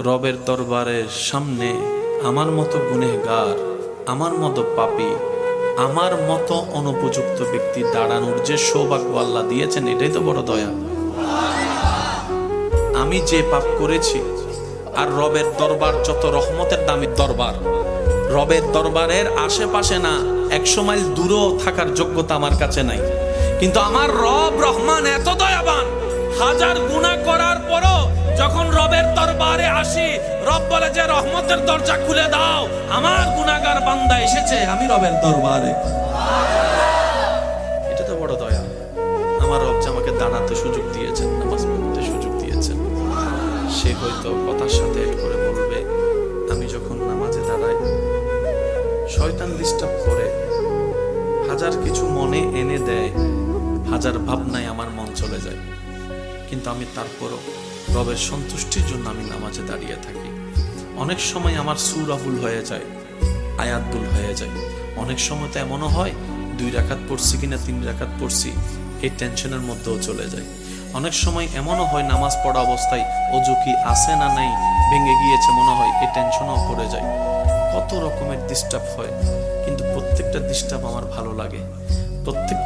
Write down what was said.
রবের দরবারের সামনে আমার মতো গুনেহগার, আমার মতো পাপী, আমার মতো অনুপযুক্ত ব্যক্তি দাঁড়ানোর যে সৌভাগ্য আল্লাহ দিয়েছেন, এটাই তো বড় দয়া। আমি যে পাপ করেছি, আর রবের দরবার যত রহমতের দামি দরবার, রবের দরবারের আশেপাশে না 100 মাইল দূরেও থাকার যোগ্যতা আমার কাছে নাই। কিন্তু আমার রব রহমান এত দয়াবান, হাজার গুনাহ করার পরও যখন রবের দরবারে আসি, রব বলে যে রহমতের দরজা খুলে দাও, আমার গুনাহগার বান্দা এসেছে আমি রবের দরবারে। এটা তো বড় দয়া। আমার রব যে আমাকে দাঁড়াতে সুযোগ দিয়েছেন, নামাজ পড়তে সুযোগ দিয়েছেন। সে হয়তো কথার সাথে এড করে বলবে, আমি যখন নামাজে দাঁড়াই শয়তান ডিস্টার্ব করে, হাজার কিছু মনে এনে দেয়, হাজার ভাবনায় আমার মন চলে যায়, কিন্তু আমি তারপরও রবের সন্তুষ্টির জন্য আমি নামাজে দাঁড়িয়ে থাকি। অনেক সময় আমার সূরা ভুল হয়ে যায়, আয়াত ভুল হয়ে যায়। অনেক সময় তো এমনও হয় 2 রাকাত পড়ছি কিনা 3 রাকাত পড়ছি, এই টেনশনের মধ্যেও চলে যায়। অনেক সময় এমনও হয় নামাজ পড়া অবস্থায় ওযু কি আছে না নাই, ভেঙে গিয়েছে মনে হয়, এই টেনশনও পড়ে যায়। কত রকমের ডিস্টার্ব হয়, কিন্তু প্রত্যেকটা ডিস্টার্ব আমার ভালো লাগে। প্রত্যেক